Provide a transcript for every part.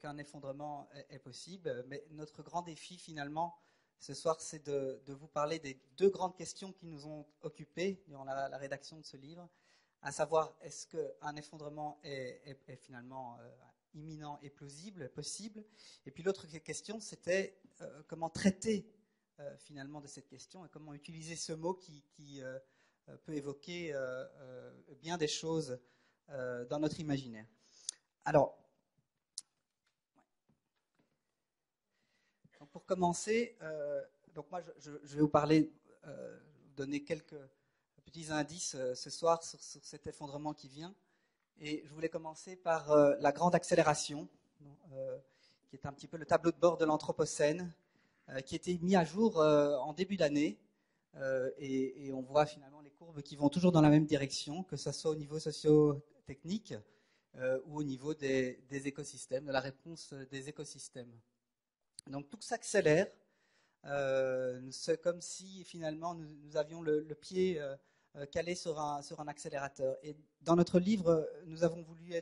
qu'un effondrement est possible, mais notre grand défi finalement ce soir, c'est de vous parler des deux grandes questions qui nous ont occupés durant la rédaction de ce livre, à savoir est-ce qu'un effondrement est finalement imminent et plausible, possible, et puis l'autre question c'était comment traiter finalement de cette question et comment utiliser ce mot qui peut évoquer bien des choses dans notre imaginaire. Alors, donc pour commencer, donc moi je vais vous parler, vous donner quelques petits indices ce soir sur cet effondrement qui vient. Et je voulais commencer par la grande accélération, qui est un petit peu le tableau de bord de l'Anthropocène, qui a été mis à jour en début d'année. Et on voit finalement les courbes qui vont toujours dans la même direction, que ce soit au niveau socio-technique ou au niveau des écosystèmes, de la réponse des écosystèmes. Donc tout s'accélère. C'est comme si finalement nous avions le pied calé sur un accélérateur. Et dans notre livre, nous avons voulu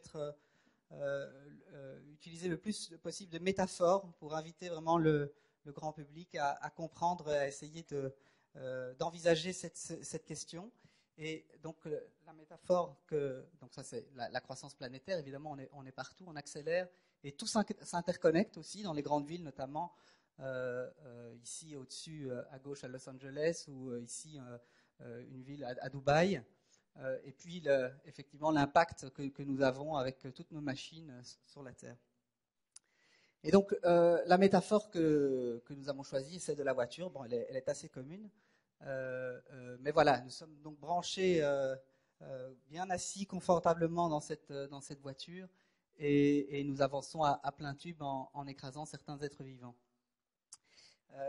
utiliser le plus possible de métaphores pour inviter vraiment le grand public à comprendre, à essayer d'envisager cette question. Et donc la métaphore donc ça c'est la croissance planétaire, évidemment on est partout, on accélère, et tout s'interconnecte aussi dans les grandes villes notamment, ici au-dessus à gauche à Los Angeles, ou ici une ville à Dubaï, et puis effectivement l'impact que nous avons avec toutes nos machines sur la Terre. Et donc la métaphore que nous avons choisie, c'est de la voiture. Bon, elle est assez commune, mais voilà, nous sommes donc branchés, bien assis confortablement dans cette voiture, et nous avançons à plein tube en écrasant certains êtres vivants.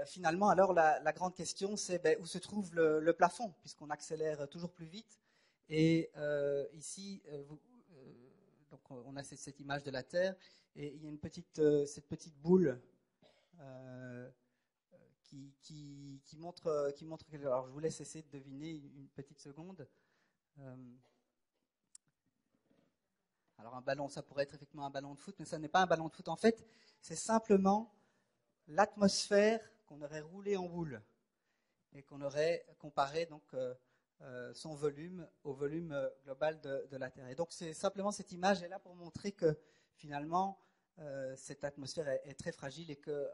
Finalement, alors la grande question, c'est où se trouve le plafond, puisqu'on accélère toujours plus vite. Et ici, donc on a cette image de la Terre, et il y a cette petite boule qui montre quelque chose. Alors je vous laisse essayer de deviner une petite seconde. Alors un ballon, ça pourrait être effectivement un ballon de foot, mais ça n'est pas un ballon de foot. En fait, c'est simplement l'atmosphère qu'on aurait roulé en boule et qu'on aurait comparé donc son volume au volume global de la Terre. Et donc c'est simplement cette image est là pour montrer que finalement cette atmosphère est très fragile et que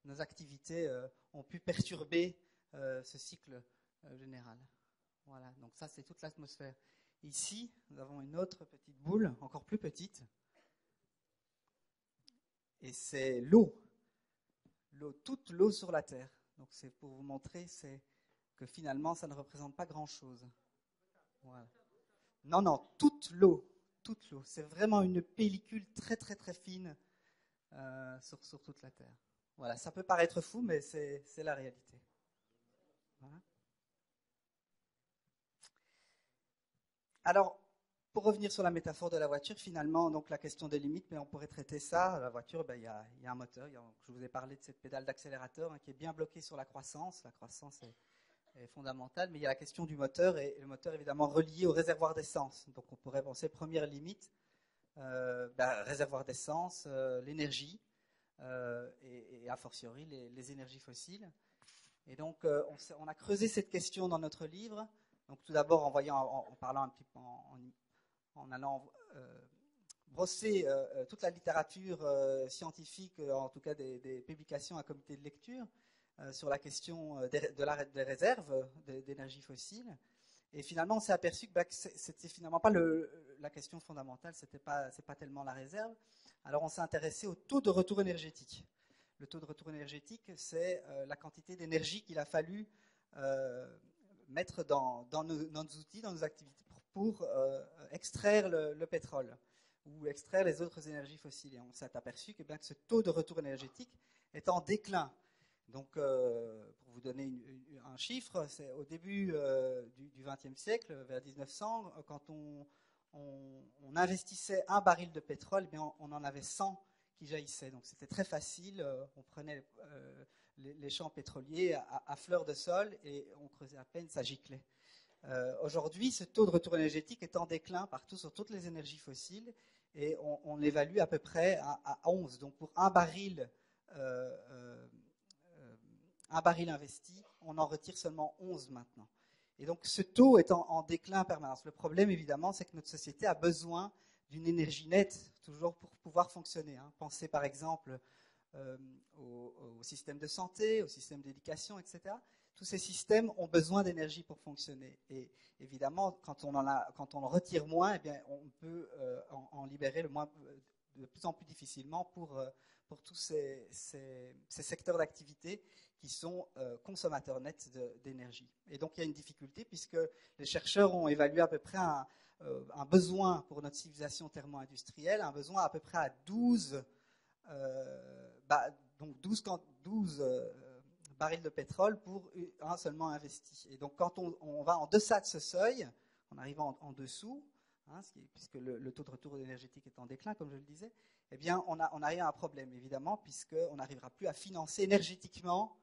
nos activités ont pu perturber ce cycle général. Voilà, donc ça c'est toute l'atmosphère. Ici, nous avons une autre petite boule, encore plus petite, et c'est l'eau. Toute l'eau sur la Terre. Donc c'est pour vous montrer que finalement ça ne représente pas grand-chose. Voilà. Non, toute l'eau. C'est vraiment une pellicule très très très fine sur toute la Terre. Voilà, ça peut paraître fou, mais c'est la réalité. Voilà. Alors, pour revenir sur la métaphore de la voiture, finalement, donc la question des limites, mais on pourrait traiter ça. La voiture, il y a un moteur. Je vous ai parlé de cette pédale d'accélérateur qui est bien bloquée sur la croissance. La croissance est fondamentale, mais il y a la question du moteur, et le moteur évidemment relié au réservoir d'essence. Donc on pourrait penser première limite, réservoir d'essence, l'énergie, et a fortiori les énergies fossiles. Et donc on a creusé cette question dans notre livre. Donc tout d'abord en parlant un petit peu en allant brosser toute la littérature scientifique, en tout cas des publications à comité de lecture, sur la question des réserves d'énergie fossile. Et finalement, on s'est aperçu que c'était finalement pas la question fondamentale, c'est pas tellement la réserve. Alors on s'est intéressé au taux de retour énergétique. Le taux de retour énergétique, c'est la quantité d'énergie qu'il a fallu mettre dans nos outils, dans nos activités, pour extraire le pétrole ou extraire les autres énergies fossiles. Et on s'est aperçu que ce taux de retour énergétique est en déclin. Donc, pour vous donner un chiffre, c'est au début du XXe siècle, vers 1900, quand on investissait un baril de pétrole, on en avait 100 qui jaillissaient. Donc c'était très facile, on prenait les champs pétroliers à fleur de sol et on creusait à peine, ça giclait. Aujourd'hui, ce taux de retour énergétique est en déclin partout sur toutes les énergies fossiles, et on évalue à peu près à 11. Donc pour un baril investi, on en retire seulement 11 maintenant. Et donc ce taux est en déclin en permanence. Le problème, évidemment, c'est que notre société a besoin d'une énergie nette, toujours pour pouvoir fonctionner. Pensez par exemple au système de santé, au système d'éducation, etc. Tous ces systèmes ont besoin d'énergie pour fonctionner. Et évidemment, quand on en retire moins, eh bien, on peut en libérer de plus en plus difficilement pour tous ces secteurs d'activité qui sont consommateurs nets d'énergie. Et donc il y a une difficulté puisque les chercheurs ont évalué à peu près un besoin pour notre civilisation thermo-industrielle, un besoin à peu près à 12 barils de pétrole pour un seulement investi. Et donc quand on va en deçà de ce seuil, en arrivant en dessous, puisque le taux de retour énergétique est en déclin, comme je le disais, eh bien on arrive à un problème, évidemment, puisqu'on n'arrivera plus à financer énergétiquement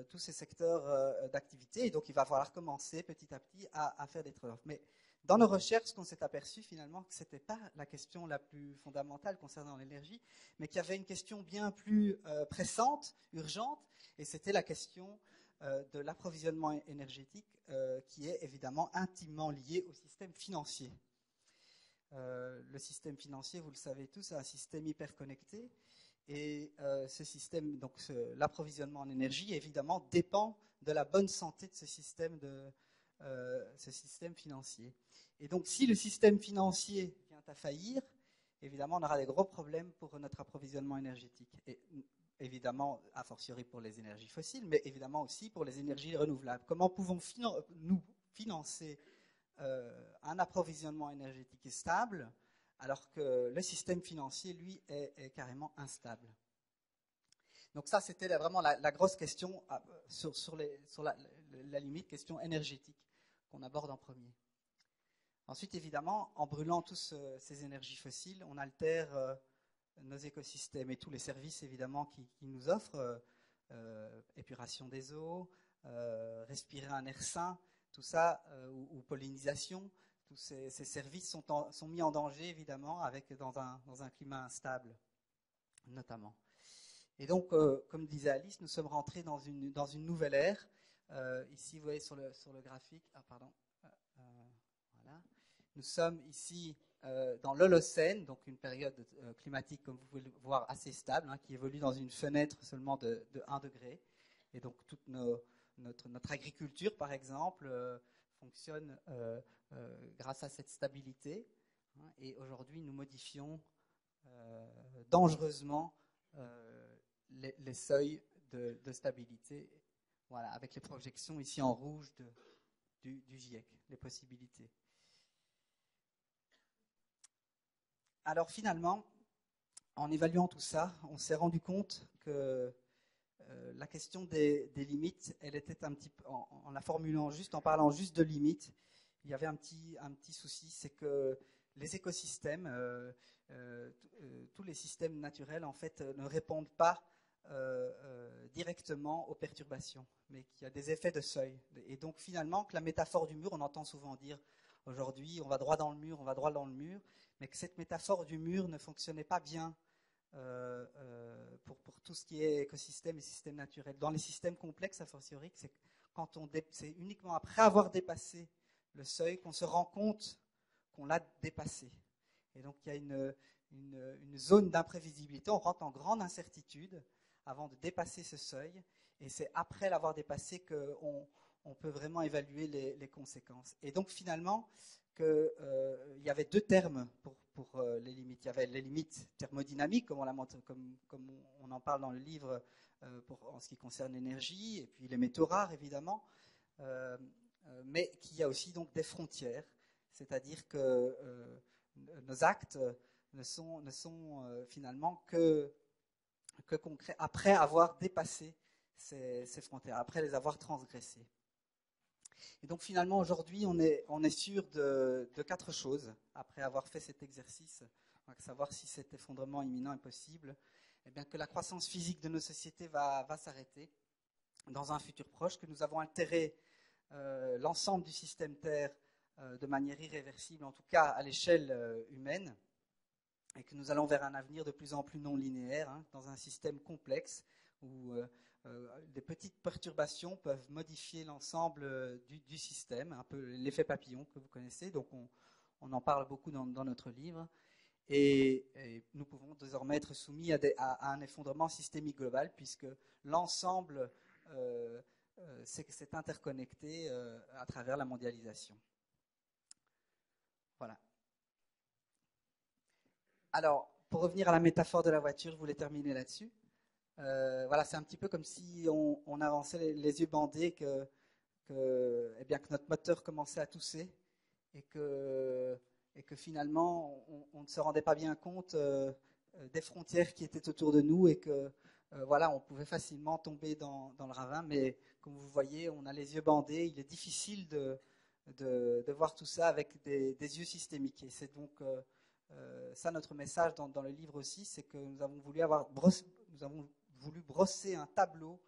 tous ces secteurs d'activité. Et donc il va falloir commencer petit à petit à faire des trade-offs. Mais dans nos recherches, on s'est aperçu finalement que ce n'était pas la question la plus fondamentale concernant l'énergie, mais qu'il y avait une question bien plus pressante, urgente, et c'était la question de l'approvisionnement énergétique qui est évidemment intimement lié au système financier. Le système financier, vous le savez tous, c'est un système hyper connecté. Et ce système, donc l'approvisionnement en énergie, évidemment, dépend de la bonne santé de ce système financier. Et donc, si le système financier vient à faillir, évidemment, on aura des gros problèmes pour notre approvisionnement énergétique. Et évidemment, a fortiori pour les énergies fossiles, mais évidemment aussi pour les énergies renouvelables. Comment pouvons-nous financer un approvisionnement énergétique stable alors que le système financier, lui, est carrément instable? Donc ça, c'était vraiment la grosse question sur la limite, question énergétique qu'on aborde en premier. Ensuite, évidemment, en brûlant tous ces énergies fossiles, on altère nos écosystèmes et tous les services, évidemment, qui nous offrent, épuration des eaux, respirer un air sain, tout ça, ou pollinisation. Tous ces services sont mis en danger, évidemment, dans un climat instable, notamment. Et donc, comme disait Alice, nous sommes rentrés dans une nouvelle ère. Ici, vous voyez sur le graphique, voilà. Nous sommes ici dans l'Holocène, donc une période climatique, comme vous pouvez le voir, assez stable, qui évolue dans une fenêtre seulement de 1 degré. Et donc, toute notre agriculture, par exemple, fonctionne grâce à cette stabilité. Et aujourd'hui, nous modifions dangereusement les seuils de stabilité, voilà, avec les projections ici en rouge du GIEC, les possibilités. Alors finalement, en évaluant tout ça, on s'est rendu compte que la question des limites, elle était un petit peu, en la formulant juste, en parlant juste de limites, il y avait un petit souci, c'est que les écosystèmes, tous les systèmes naturels, en fait, ne répondent pas directement aux perturbations, mais qu'il y a des effets de seuil. Et donc finalement, que la métaphore du mur, on entend souvent dire aujourd'hui, on va droit dans le mur, on va droit dans le mur, mais que cette métaphore du mur ne fonctionnait pas bien pour tout ce qui est écosystème et système naturel. Dans les systèmes complexes, a fortiori, c'est uniquement après avoir dépassé le seuil qu'on se rend compte qu'on l'a dépassé. Et donc il y a une zone d'imprévisibilité, on rentre en grande incertitude avant de dépasser ce seuil, et c'est après l'avoir dépassé qu'on peut vraiment évaluer les conséquences. Et donc finalement, il y avait deux termes pour les limites. Il y avait les limites thermodynamiques, comme on en parle dans le livre en ce qui concerne l'énergie, et puis les métaux rares, évidemment, mais qu'il y a aussi donc des frontières, c'est-à-dire que nos actes ne sont finalement que concrets après avoir dépassé ces frontières, après les avoir transgressées. Et donc finalement aujourd'hui on est sûr de 4 choses après avoir fait cet exercice, on va savoir si cet effondrement imminent est possible. Eh bien que la croissance physique de nos sociétés va s'arrêter dans un futur proche, que nous avons altéré l'ensemble du système Terre de manière irréversible, en tout cas à l'échelle humaine, et que nous allons vers un avenir de plus en plus non linéaire, hein, dans un système complexe où des petites perturbations peuvent modifier l'ensemble du système, un peu l'effet papillon que vous connaissez, donc on en parle beaucoup dans notre livre, et nous pouvons désormais être soumis à un effondrement systémique global, puisque l'ensemble s'est interconnecté à travers la mondialisation. Voilà. Alors, pour revenir à la métaphore de la voiture, je voulais terminer là-dessus. Voilà, c'est un petit peu comme si on avançait les yeux bandés, eh bien, que notre moteur commençait à tousser et que finalement on ne se rendait pas bien compte des frontières qui étaient autour de nous et que voilà, on pouvait facilement tomber dans le ravin. Mais comme vous voyez, on a les yeux bandés. Il est difficile de voir tout ça avec des yeux systémiques. Et c'est donc ça notre message dans le livre aussi, c'est que nous avons voulu brosser un tableau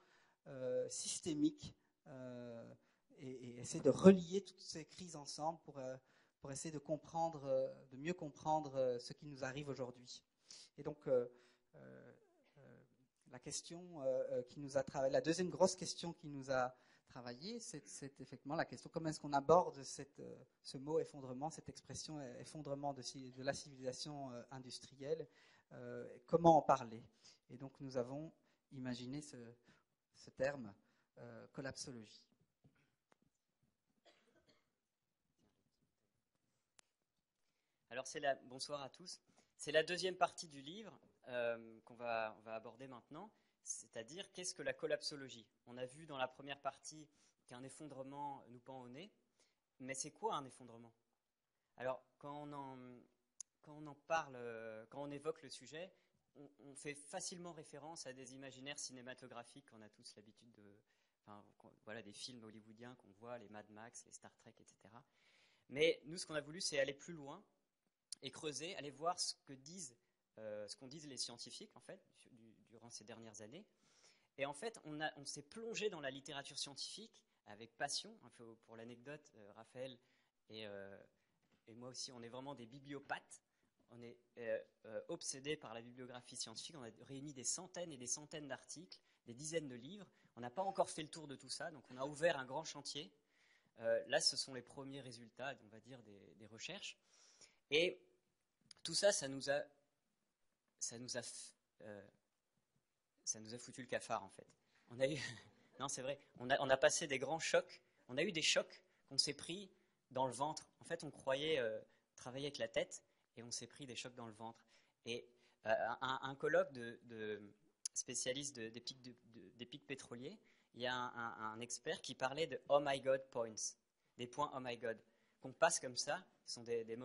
systémique et essayer de relier toutes ces crises ensemble pour essayer de mieux comprendre ce qui nous arrive aujourd'hui. Et donc, la question qui nous a travaillé, la deuxième grosse question qui nous a travaillé, c'est effectivement la question comment est-ce qu'on aborde ce mot effondrement, cette expression effondrement de la civilisation industrielle, comment en parler. Et donc nous avons imaginé ce terme collapsologie. Alors bonsoir à tous. C'est la deuxième partie du livre qu'on va aborder maintenant, c'est-à-dire qu'est-ce que la collapsologie. On a vu dans la première partie qu'un effondrement nous pend au nez, mais c'est quoi un effondrement? Alors quand on en parle, quand on évoque le sujet, on fait facilement référence à des imaginaires cinématographiques qu'on a tous l'habitude voilà, des films hollywoodiens qu'on voit, les Mad Max, les Star Trek, etc. Mais nous, ce qu'on a voulu, c'est aller plus loin et creuser, aller voir ce qu'en disent les scientifiques, en fait, durant ces dernières années. Et en fait, on s'est plongé dans la littérature scientifique avec passion. Pour l'anecdote, Raphaël et moi aussi, on est vraiment des bibliopathes. On est obsédés par la bibliographie scientifique. On a réuni des centaines et des centaines d'articles, des dizaines de livres. On n'a pas encore fait le tour de tout ça, donc on a ouvert un grand chantier. Là, ce sont les premiers résultats, on va dire, des recherches. Et tout ça, ça nous a foutu le cafard, en fait. Non, c'est vrai. On a passé des grands chocs. On a eu des chocs qu'on s'est pris dans le ventre. En fait, on croyait travailler avec la tête et on s'est pris des chocs dans le ventre. Et un colloque de spécialistes des pics pétroliers, il y a un expert qui parlait de oh my god points, des points oh my god, qu'on passe comme ça. Ce sont des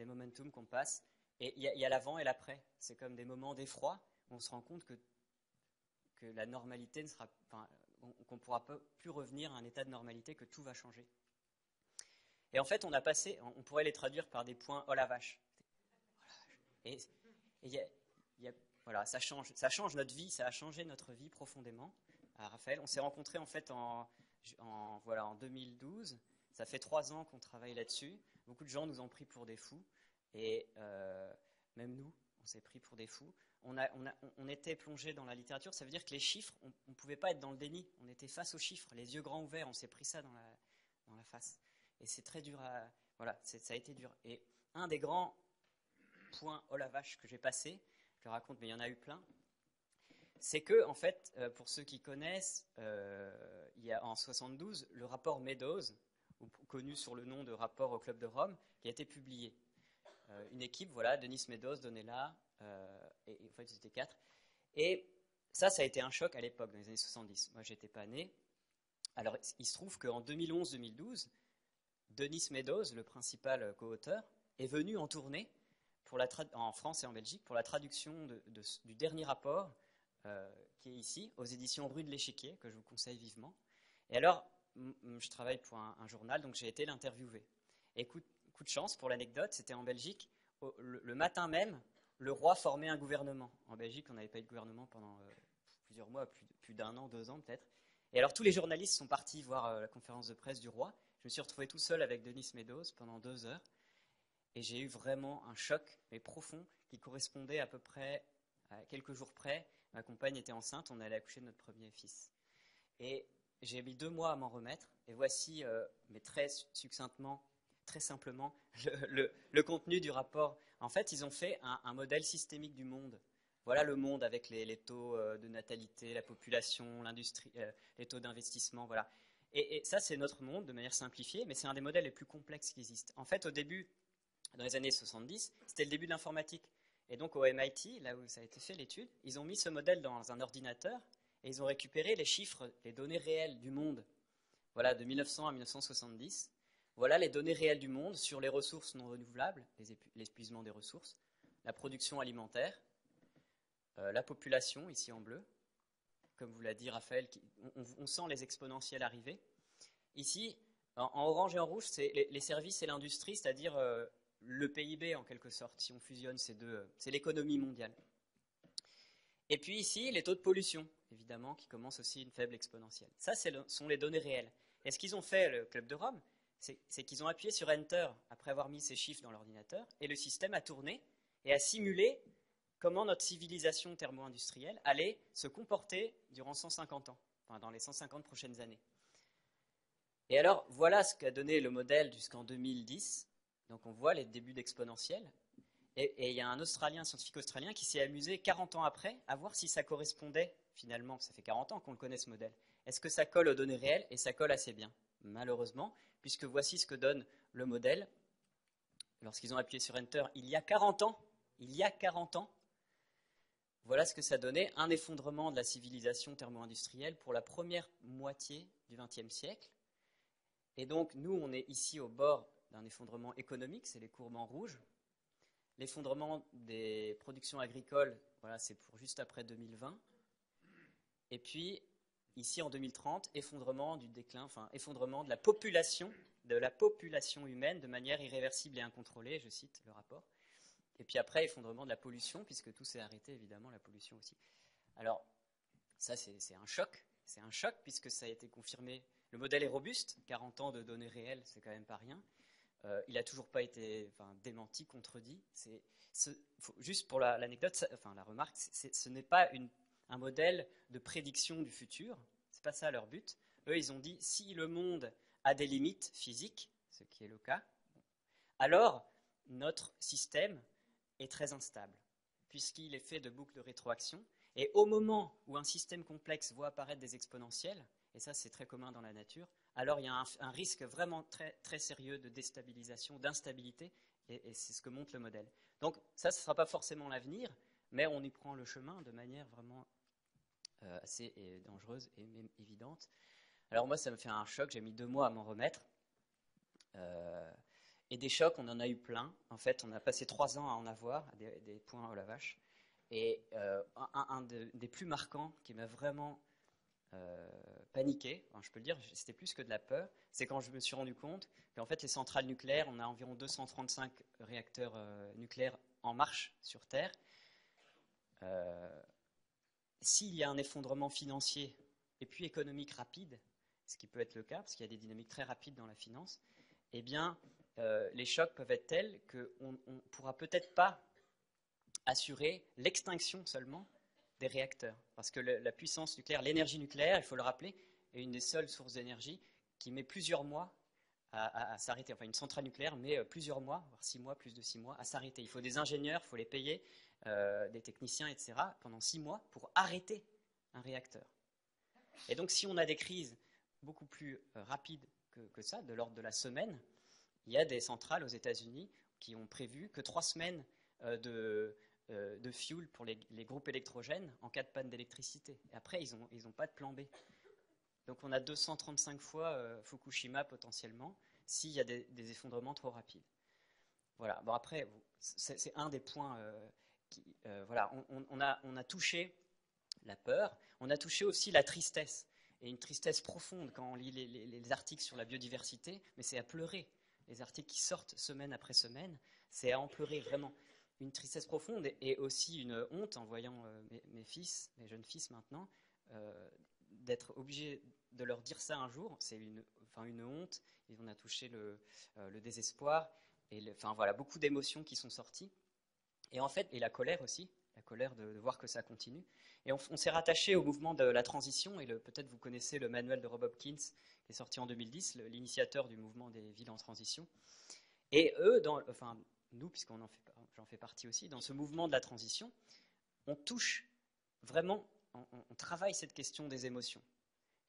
momentum qu'on passe. Et il y a l'avant et l'après. C'est comme des moments d'effroi où on se rend compte que la normalité ne sera, qu'on ne pourra plus revenir à un état de normalité, que tout va changer. Et en fait, on pourrait les traduire par des points oh la vache. Et voilà, ça change notre vie, ça a changé notre vie profondément. Raphaël, on s'est rencontrés en fait en 2012. Ça fait 3 ans qu'on travaille là-dessus. Beaucoup de gens nous ont pris pour des fous. Et même nous, on s'est pris pour des fous. On était plongé dans la littérature. Ça veut dire que les chiffres, on ne pouvait pas être dans le déni. On était face aux chiffres, les yeux grands ouverts. On s'est pris ça dans la face. Et c'est très dur voilà, ça a été dur. Et un des grands points oh la vache que j'ai passé, je le raconte, mais il y en a eu plein, c'est que, en fait, pour ceux qui connaissent, il y a en 72 le rapport Meadows, connu sous le nom de rapport au Club de Rome, qui a été publié. Une équipe, voilà, Denis Meadows, Donella, et en fait, ils étaient 4. Et ça a été un choc à l'époque, dans les années 70. Moi, j'étais pas né. Alors, il se trouve qu'en 2011-2012, Denis Meadows, le principal co-auteur, est venu en tournée en France et en Belgique pour la traduction du dernier rapport qui est ici, aux éditions Rue de l'Échiquier, que je vous conseille vivement. Et alors, je travaille pour un journal, donc j'ai été l'interviewer. Et coup de chance, pour l'anecdote, c'était en Belgique. Le matin même, le roi formait un gouvernement. En Belgique, on n'avait pas eu de gouvernement pendant plusieurs mois, plus d'1 an, 2 ans peut-être. Et alors, tous les journalistes sont partis voir la conférence de presse du roi. Je me suis retrouvé tout seul avec Denis Meadows pendant 2 heures. Et j'ai eu vraiment un choc, mais profond, il correspondait à peu près, à quelques jours près, ma compagne était enceinte, on allait accoucher de notre premier fils. Et j'ai mis 2 mois à m'en remettre, et voici, mais très succinctement, très simplement, le contenu du rapport. En fait, ils ont fait un modèle systémique du monde. Voilà le monde avec les taux de natalité, la population, l'industrie, les taux d'investissement, voilà. Et ça, c'est notre monde de manière simplifiée, mais c'est un des modèles les plus complexes qui existent. En fait, au début, dans les années 70, c'était le début de l'informatique. Et donc au MIT, là où ça a été fait l'étude, ils ont mis ce modèle dans un ordinateur et ils ont récupéré les chiffres, les données réelles du monde. Voilà, de 1900 à 1970. Voilà les données réelles du monde sur les ressources non renouvelables, l'épuisement des ressources, la production alimentaire, la population, ici en bleu. Comme vous l'a dit Raphaël, on sent les exponentiels arriver. Ici, en orange et en rouge, c'est les services et l'industrie, c'est-à-dire le PIB en quelque sorte, si on fusionne ces deux, c'est l'économie mondiale. Et puis ici, les taux de pollution, évidemment, qui commencent aussi une faible exponentielle. Ça, sont les données réelles. Et ce qu'ils ont fait, le Club de Rome, c'est qu'ils ont appuyé sur Enter après avoir mis ces chiffres dans l'ordinateur, et le système a tourné et a simulé comment notre civilisation thermo-industrielle allait se comporter durant 150 ans, enfin dans les 150 prochaines années. Et alors, voilà ce qu'a donné le modèle jusqu'en 2010. Donc on voit les débuts d'exponentielle. Et il y a un scientifique australien qui s'est amusé 40 ans après à voir si ça correspondait, finalement, ça fait 40 ans qu'on le connaît ce modèle. Est-ce que ça colle aux données réelles? Et ça colle assez bien, malheureusement, puisque voici ce que donne le modèle. Lorsqu'ils ont appuyé sur Enter, il y a 40 ans, voilà ce que ça donnait, un effondrement de la civilisation thermo-industrielle pour la première moitié du XXe siècle. Et donc, nous, on est ici au bord d'un effondrement économique, c'est les courbes en rouge. L'effondrement des productions agricoles, voilà, c'est pour juste après 2020. Et puis, ici en 2030, effondrement du déclin, enfin, effondrement de la population humaine de manière irréversible et incontrôlée, je cite le rapport. Et puis après, effondrement de la pollution, puisque tout s'est arrêté, évidemment, la pollution aussi. Alors, ça, c'est un choc. C'est un choc, puisque ça a été confirmé. Le modèle est robuste, 40 ans de données réelles, c'est quand même pas rien. Il n'a toujours pas été démenti, contredit. Juste pour l'anecdote, la remarque, ce n'est pas un modèle de prédiction du futur. Ce n'est pas ça leur but. Eux, ils ont dit, si le monde a des limites physiques, ce qui est le cas, alors notre système est très instable, puisqu'il est fait de boucles de rétroaction. Et au moment où un système complexe voit apparaître des exponentielles, et ça c'est très commun dans la nature, alors il y a un risque vraiment très, très sérieux de déstabilisation, d'instabilité, et c'est ce que montre le modèle. Donc ça, ce ne sera pas forcément l'avenir, mais on y prend le chemin de manière vraiment assez dangereuse et même évidente. Alors moi, ça me fait un choc, j'ai mis 2 mois à m'en remettre. Et des chocs, on en a eu plein. En fait, on a passé 3 ans à en avoir, des points à la vache. Et un des plus marquants qui m'a vraiment paniqué, je peux le dire, c'était plus que de la peur, c'est quand je me suis rendu compte qu'en fait les centrales nucléaires, on a environ 235 réacteurs nucléaires en marche sur Terre. S'il y a un effondrement financier et puis économique rapide, ce qui peut être le cas, parce qu'il y a des dynamiques très rapides dans la finance, eh bien les chocs peuvent être tels qu'on ne pourra peut-être pas assurer l'extinction seulement des réacteurs. Parce que la puissance nucléaire, l'énergie nucléaire, il faut le rappeler, est une des seules sources d'énergie qui met plusieurs mois à s'arrêter. Enfin, une centrale nucléaire met plusieurs mois, voire 6 mois, plus de 6 mois, à s'arrêter. Il faut des ingénieurs, il faut les payer, des techniciens, etc., pendant 6 mois pour arrêter un réacteur. Et donc, si on a des crises beaucoup plus rapides que ça, de l'ordre de la semaine, il y a des centrales aux États-Unis qui ont prévu que 3 semaines de fuel pour les groupes électrogènes en cas de panne d'électricité. Et après, ils n'ont pas de plan B. Donc on a 235 fois Fukushima potentiellement s'il y a des effondrements trop rapides. Voilà. Bon après, c'est un des points voilà. On a touché la peur, on a touché aussi la tristesse. Et une tristesse profonde quand on lit les articles sur la biodiversité, mais c'est à pleurer. Les articles qui sortent semaine après semaine, c'est à en pleurer vraiment. Une tristesse profonde et aussi une honte en voyant mes jeunes fils maintenant, d'être obligé de leur dire ça un jour, c'est une honte, et on a touché le désespoir, et voilà, beaucoup d'émotions qui sont sorties. Et en fait, et la colère aussi, la colère de voir que ça continue. Et on s'est rattaché au mouvement de la transition, et peut-être vous connaissez le manuel de Rob Hopkins, qui est sorti en 2010, l'initiateur du mouvement des villes en transition. Et eux, enfin nous, j'en fais partie aussi, dans ce mouvement de la transition, on touche vraiment, on travaille cette question des émotions.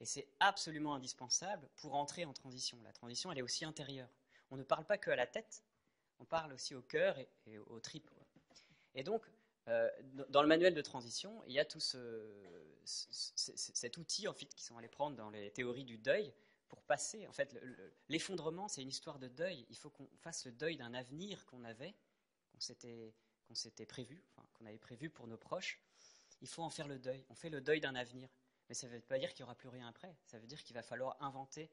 Et c'est absolument indispensable pour entrer en transition. La transition, elle est aussi intérieure. On ne parle pas que à la tête, on parle aussi au cœur et aux tripes. Et donc, dans le manuel de transition, il y a tout cet outil en fait, qu'ils sont allés prendre dans les théories du deuil pour passer. En fait, l'effondrement, c'est une histoire de deuil. Il faut qu'on fasse le deuil d'un avenir qu'on avait, qu'on s'était prévu, enfin, qu'on avait prévu pour nos proches. Il faut en faire le deuil. On fait le deuil d'un avenir. Mais ça ne veut pas dire qu'il n'y aura plus rien après. Ça veut dire qu'il va falloir inventer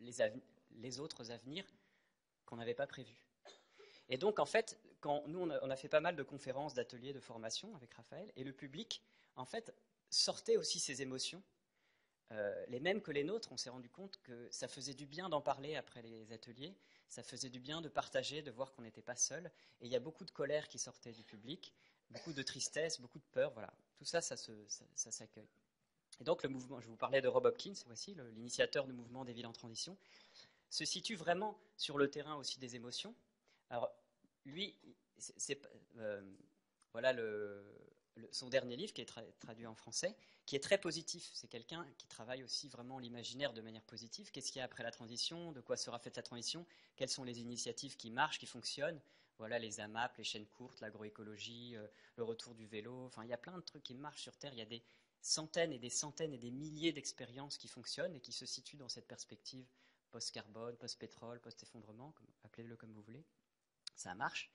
les autres avenirs qu'on n'avait pas prévus. Et donc, en fait, nous, on a fait pas mal de conférences, d'ateliers, de formations avec Raphaël, et le public, en fait, sortait aussi ses émotions, les mêmes que les nôtres. On s'est rendu compte que ça faisait du bien d'en parler après les ateliers, ça faisait du bien de partager, de voir qu'on n'était pas seul. Et il y a beaucoup de colère qui sortait du public, beaucoup de tristesse, beaucoup de peur, voilà. Tout ça, ça s'accueille. Et donc, le mouvement, je vous parlais de Rob Hopkins, voici, l'initiateur du mouvement des villes en transition, se situe vraiment sur le terrain aussi des émotions. Alors, lui, voilà son dernier livre qui est traduit en français, qui est très positif. C'est quelqu'un qui travaille aussi vraiment l'imaginaire de manière positive. Qu'est-ce qu'il y a après la transition? De quoi sera faite la transition? Quelles sont les initiatives qui marchent, qui fonctionnent? Voilà, les AMAP, les chaînes courtes, l'agroécologie, le retour du vélo. Enfin, il y a plein de trucs qui marchent sur Terre. Il y a des centaines et des milliers d'expériences qui fonctionnent et qui se situent dans cette perspective post-carbone, post-pétrole, post-effondrement, appelez-le comme vous voulez. Ça marche.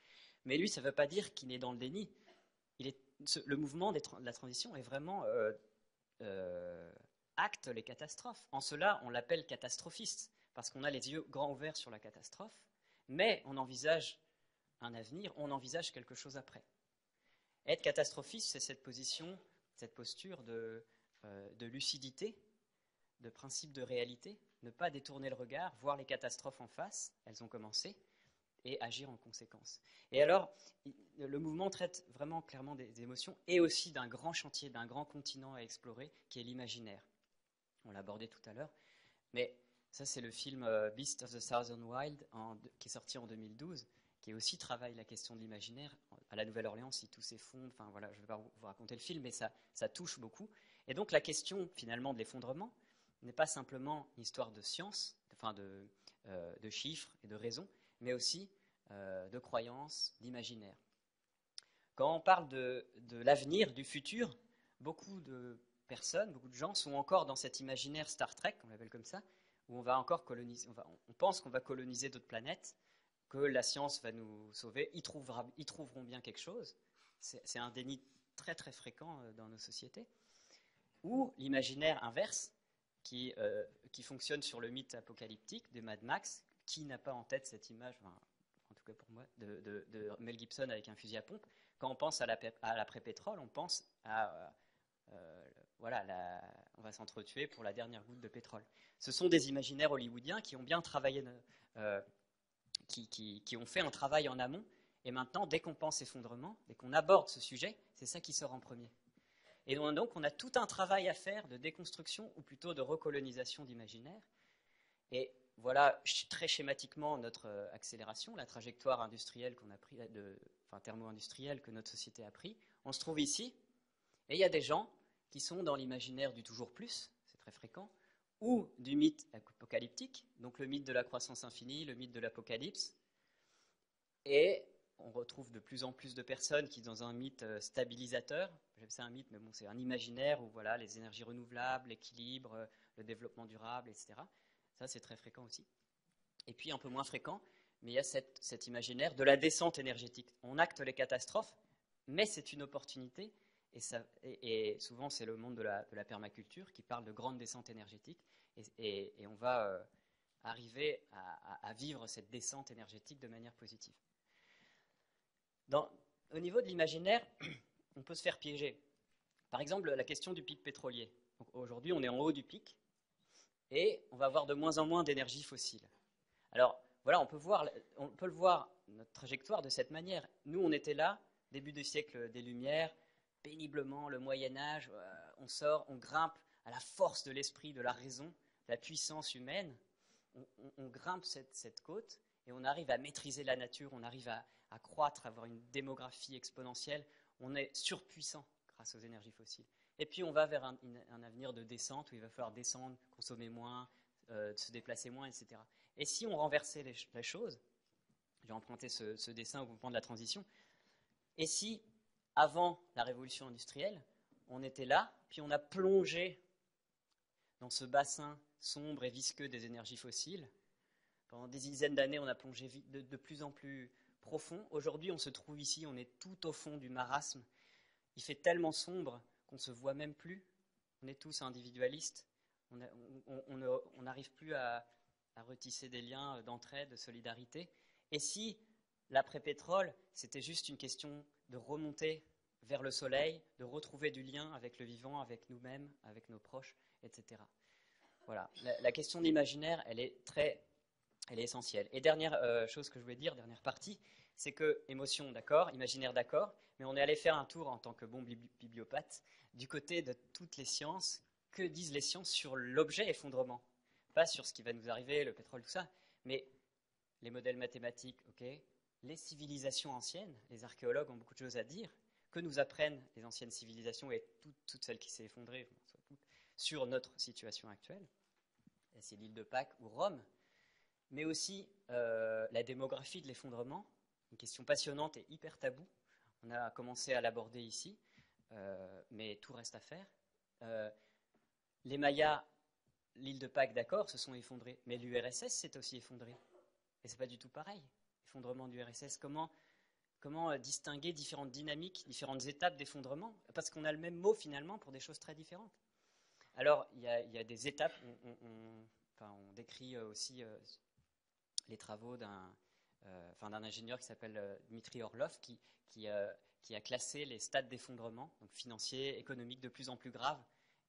Mais lui, ça ne veut pas dire qu'il est dans le déni. Le mouvement de la transition est vraiment acte les catastrophes. En cela, on l'appelle catastrophiste, parce qu'on a les yeux grands ouverts sur la catastrophe, mais on envisage un avenir, on envisage quelque chose après. Être catastrophiste, c'est cette position, cette posture de lucidité, de principe de réalité, ne pas détourner le regard, voir les catastrophes en face, elles ont commencé, et agir en conséquence. Et alors, le mouvement traite vraiment clairement des émotions et aussi d'un grand chantier, d'un grand continent à explorer, qui est l'imaginaire. On l'a abordé tout à l'heure, mais ça c'est le film Beast of the Southern Wild, qui est sorti en 2012, qui aussi travaille la question de l'imaginaire. À la Nouvelle-Orléans, si tout s'effondre, enfin voilà, je ne vais pas vous raconter le film, mais ça touche beaucoup. Et donc la question finalement de l'effondrement n'est pas simplement une histoire de science, de chiffres et de raisons, mais aussi de croyances, d'imaginaire. Quand on parle de l'avenir, du futur, beaucoup de personnes, beaucoup de gens sont encore dans cet imaginaire Star Trek, on l'appelle comme ça, où on va encore coloniser, on pense qu'on va coloniser d'autres planètes, que la science va nous sauver, ils trouveront bien quelque chose. C'est un déni très très fréquent dans nos sociétés. Ou l'imaginaire inverse, qui fonctionne sur le mythe apocalyptique de Mad Max. Qui n'a pas en tête cette image, enfin, en tout cas pour moi, de Mel Gibson avec un fusil à pompe? Quand on pense à l'après-pétrole, on pense à voilà, on va s'entretuer pour la dernière goutte de pétrole. Ce sont des imaginaires hollywoodiens qui ont bien travaillé, qui ont fait un travail en amont, et maintenant, dès qu'on pense effondrement, dès qu'on aborde ce sujet, c'est ça qui sort en premier. Et donc, on a tout un travail à faire de déconstruction, ou plutôt de recolonisation d'imaginaire. Et voilà très schématiquement notre accélération, la trajectoire industrielle qu'on a pris, thermo-industrielle que notre société a pris. On se trouve ici, et il y a des gens qui sont dans l'imaginaire du toujours plus, c'est très fréquent, ou du mythe apocalyptique, donc le mythe de la croissance infinie, le mythe de l'apocalypse. Et on retrouve de plus en plus de personnes qui sont dans un mythe stabilisateur. C'est un mythe, mais bon, c'est un imaginaire où voilà, les énergies renouvelables, l'équilibre, le développement durable, etc. Ça, c'est très fréquent aussi. Et puis, un peu moins fréquent, mais il y a cet imaginaire de la descente énergétique. On acte les catastrophes, mais c'est une opportunité. Et souvent, c'est le monde de la permaculture qui parle de grande descente énergétique. Et on va arriver à vivre cette descente énergétique de manière positive. Au niveau de l'imaginaire, on peut se faire piéger. Par exemple, la question du pic pétrolier. Aujourd'hui, on est en haut du pic et on va avoir de moins en moins d'énergie fossile. Alors, voilà, on peut le voir, notre trajectoire de cette manière. Nous, on était là, début du siècle des Lumières, péniblement, le Moyen-Âge, on sort, on grimpe à la force de l'esprit, de la raison, la puissance humaine. On grimpe cette côte et on arrive à maîtriser la nature, on arrive à croître, à avoir une démographie exponentielle. On est surpuissant grâce aux énergies fossiles. Et puis on va vers un avenir de descente où il va falloir descendre, consommer moins, se déplacer moins, etc. Et si on renversait les choses, j'ai emprunté ce dessin au moment de la transition, et si, avant la révolution industrielle, on était là, puis on a plongé dans ce bassin sombre et visqueux des énergies fossiles, pendant des dizaines d'années, on a plongé de plus en plus profond. Aujourd'hui, on se trouve ici, on est tout au fond du marasme. Il fait tellement sombre qu'on ne se voit même plus. On est tous individualistes. On n'arrive plus à retisser des liens d'entraide, de solidarité. Et si l'après-pétrole, c'était juste une question de remonter vers le soleil, de retrouver du lien avec le vivant, avec nous-mêmes, avec nos proches, etc. Voilà. La question d'imaginaire, elle est essentielle. Et dernière chose que je voulais dire, dernière partie, c'est que émotion, d'accord, imaginaire, d'accord, mais on est allé faire un tour en tant que bon bibliopathe du côté de toutes les sciences. Que disent les sciences sur l'objet effondrement? Pas sur ce qui va nous arriver, le pétrole, tout ça, mais les modèles mathématiques, ok, les civilisations anciennes, les archéologues ont beaucoup de choses à dire. Que nous apprennent les anciennes civilisations et toutes celles qui s'est effondrées sur notre situation actuelle? C'est l'île de Pâques ou Rome, mais aussi la démographie de l'effondrement, une question passionnante et hyper taboue. On a commencé à l'aborder ici, mais tout reste à faire. Les Mayas, l'île de Pâques, d'accord, se sont effondrés, mais l'URSS s'est aussi effondré. Et c'est pas du tout pareil. Effondrement du URSS, comment distinguer différentes dynamiques, différentes étapes d'effondrement? Parce qu'on a le même mot finalement pour des choses très différentes. Alors, il y a des étapes, on décrit aussi les travaux d'un ingénieur qui s'appelle Dmitri Orlov, qui a classé les stades d'effondrement, donc financier, économique, de plus en plus graves,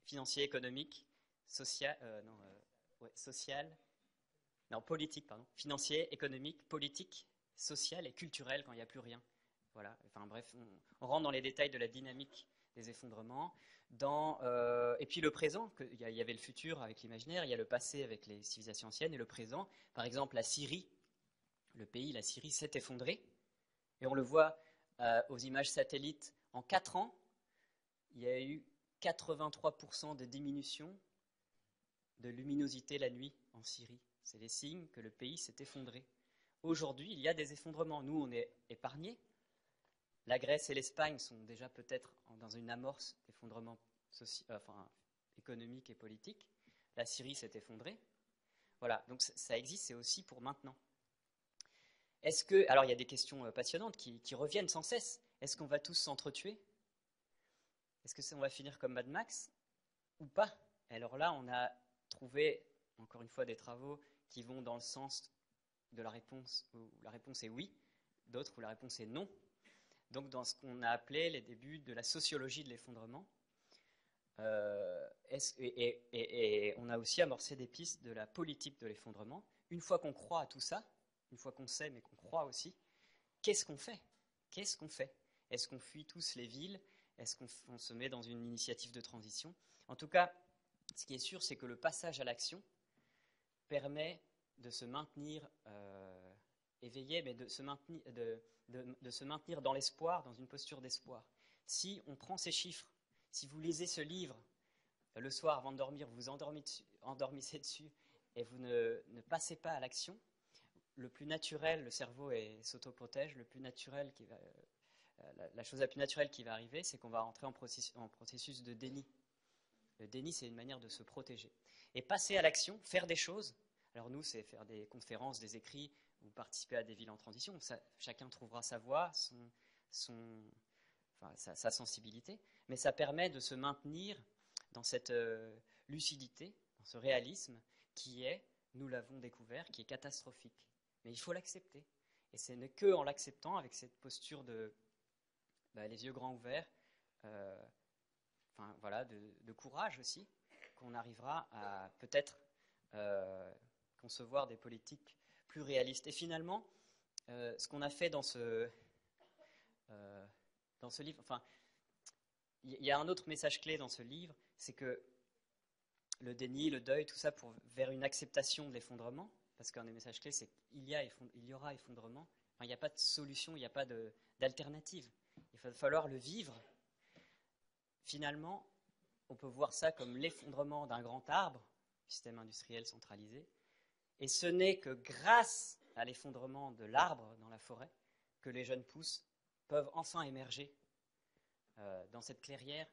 financier, économique, social, politique, pardon, financier, économique, politique, social et culturel quand il n'y a plus rien. Voilà. Enfin bref, on rentre dans les détails de la dynamique des effondrements. Et puis le présent, il y avait le futur avec l'imaginaire, il y a le passé avec les civilisations anciennes et le présent. Par exemple, la Syrie, la Syrie s'est effondrée. Et on le voit aux images satellites. En 4 ans, il y a eu 83% de diminution de luminosité la nuit en Syrie. C'est les signes que le pays s'est effondré. Aujourd'hui, il y a des effondrements. Nous, on est épargnés. La Grèce et l'Espagne sont déjà peut-être dans une amorce d'effondrement économique et politique. La Syrie s'est effondrée. Voilà, donc ça existe, c'est aussi pour maintenant. Alors il y a des questions passionnantes qui reviennent sans cesse. Est-ce qu'on va tous s'entretuer? Est-ce qu'on va finir comme Mad Max ou pas? Alors là, on a trouvé, encore une fois, des travaux qui vont dans le sens de la réponse, où la réponse est oui, d'autres où la réponse est non. Donc dans ce qu'on a appelé les débuts de la sociologie de l'effondrement. Et on a aussi amorcé des pistes de la politique de l'effondrement. Une fois qu'on croit à tout ça, une fois qu'on sait mais qu'on croit aussi, qu'est-ce qu'on fait? Qu'est-ce qu'on fait? Est-ce qu'on fuit tous les villes? Est-ce qu'on se met dans une initiative de transition? En tout cas, ce qui est sûr, c'est que le passage à l'action permet de se maintenir éveillé, mais de se maintenir dans l'espoir, dans une posture d'espoir. Si on prend ces chiffres, si vous lisez ce livre, le soir avant de dormir, vous vous endormissez dessus et vous ne passez pas à l'action, le plus naturel, le cerveau s'autoprotège, le plus naturel la chose la plus naturelle qui va arriver, c'est qu'on va entrer en processus de déni. Le déni, c'est une manière de se protéger. Et passer à l'action, faire des choses. Alors nous, c'est faire des conférences, des écrits, ou participer à des villes en transition. Chacun trouvera sa voie, sa sensibilité. Mais ça permet de se maintenir dans cette lucidité, dans ce réalisme qui est, nous l'avons découvert, qui est catastrophique. Mais il faut l'accepter. Et ce n'est qu'en l'acceptant, avec cette posture les yeux grands ouverts, de courage aussi, qu'on arrivera à peut-être concevoir des politiques plus réaliste. Et finalement, ce qu'on a fait dans ce livre, enfin, il y a un autre message clé dans ce livre, c'est que le déni, le deuil, tout ça vers une acceptation de l'effondrement, parce qu'un des messages clés, c'est qu'il y aura effondrement. Enfin, il n'y a pas de solution, il n'y a pas d'alternative. Il va falloir le vivre. Finalement, on peut voir ça comme l'effondrement d'un grand arbre, système industriel centralisé, et ce n'est que grâce à l'effondrement de l'arbre dans la forêt que les jeunes pousses peuvent enfin émerger dans cette clairière.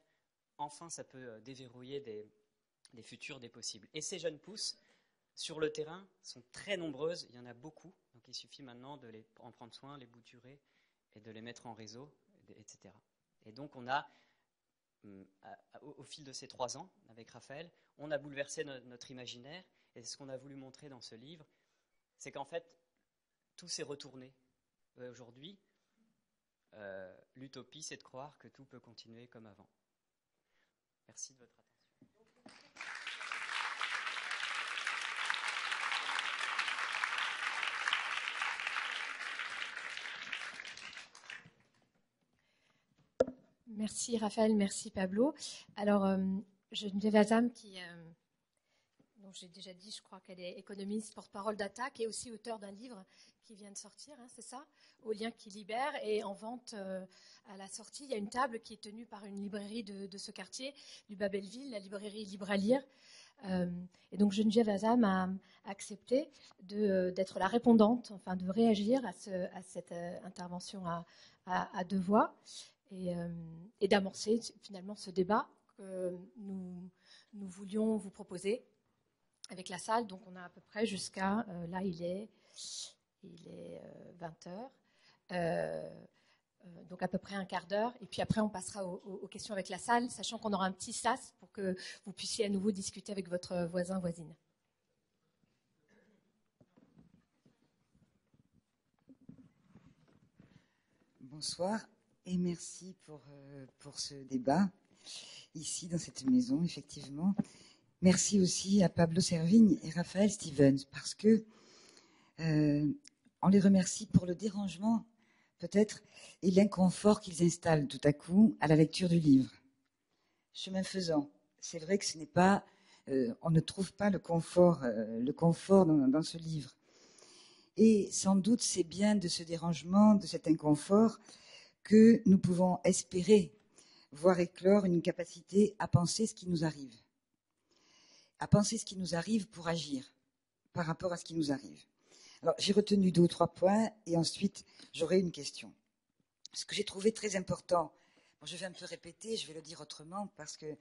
Enfin, ça peut déverrouiller des futurs, des possibles. Et ces jeunes pousses, sur le terrain, sont très nombreuses, il y en a beaucoup, donc il suffit maintenant de en prendre soin, les bouturer et de les mettre en réseau, etc. Et donc on a, au fil de ces 3 ans, avec Raphaël, on a bouleversé notre imaginaire, et ce qu'on a voulu montrer dans ce livre, c'est qu'en fait, tout s'est retourné. Aujourd'hui, l'utopie, c'est de croire que tout peut continuer comme avant. Merci de votre attention. Merci Raphaël, merci Pablo. Alors, Geneviève Azam, dont j'ai déjà dit, je crois qu'elle est économiste, porte-parole d'Attaque et aussi auteure d'un livre qui vient de sortir, hein, c'est ça, Au lien qui libère, et en vente à la sortie. Il y a une table qui est tenue par une librairie de ce quartier, du Bas-Belleville, la librairie Libre à lire. Et donc Geneviève Azam a accepté d'être la répondante, enfin de réagir à cette intervention à 2 voix. Et d'amorcer finalement ce débat que nous voulions vous proposer avec la salle. Donc on a à peu près jusqu'à, là il est 20h, donc à peu près un quart d'heure. Et puis après on passera aux questions avec la salle, sachant qu'on aura un petit sas pour que vous puissiez à nouveau discuter avec votre voisin, voisine. Bonsoir. Et merci pour ce débat, ici dans cette maison, effectivement. Merci aussi à Pablo Servigne et Raphaël Stevens, parce que on les remercie pour le dérangement, peut-être, et l'inconfort qu'ils installent tout à coup à la lecture du livre. Chemin faisant, c'est vrai que ce n'est pas, on ne trouve pas le confort dans ce livre. Et sans doute, c'est bien de ce dérangement, de cet inconfort, que nous pouvons espérer voir éclore une capacité à penser ce qui nous arrive. À penser ce qui nous arrive pour agir par rapport à ce qui nous arrive. Alors, j'ai retenu 2 ou 3 points et ensuite, j'aurai une question. Ce que j'ai trouvé très important, bon, je vais un peu répéter, je vais le dire autrement parce que